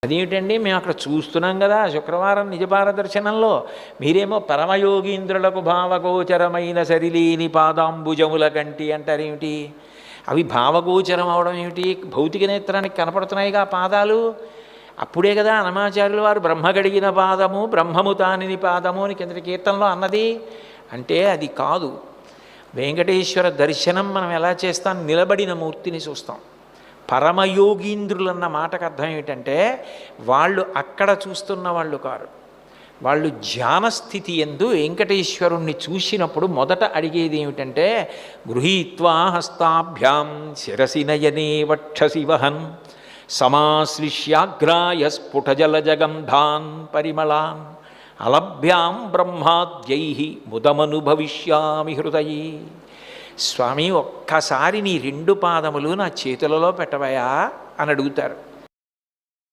అదేమిటండి మేము అక్కడ చూస్తున్నాం కదా శుక్రవారం నిజభార దర్శనంలో, మీరేమో పరమయోగీంద్రులకు భావగోచరమైన సరిలేని పాదాంబుజముల కంటి అంటారేమిటి? అవి భావగోచరం అవడం ఏమిటి? భౌతిక నేత్రానికి కనపడుతున్నాయిగా పాదాలు. అప్పుడే కదా అన్నమాచార్యుల వారు బ్రహ్మగడిగిన పాదము బ్రహ్మము తానిని పాదము అని కిందటి కీర్తనలో అన్నది. అంటే అది కాదు. వెంకటేశ్వర దర్శనం మనం ఎలా చేస్తాం? నిలబడిన మూర్తిని చూస్తాం. పరమయోగీంద్రులన్న మాటకు అర్థం ఏమిటంటే వాళ్ళు అక్కడ చూస్తున్న వాళ్ళు కారు, వాళ్ళు ధ్యానస్థితి యందు వెంకటేశ్వరుణ్ణి చూసినప్పుడు మొదట అడిగేది ఏమిటంటే, గృహీత్వా హస్తాభ్యాం శిరసి నయనే వక్షసి వహన్ సమాశ్లిష్యాగ్రాయ స్ఫుటజలజగంధాన్ పరిమళాన్ అలభ్యాం బ్రహ్మాద్యై ముదమనుభవిష్యామి హృదయే. స్వామి ఒక్కసారి నీ రెండు పాదములు నా చేతులలో పెట్టవయా అని అడుగుతారు.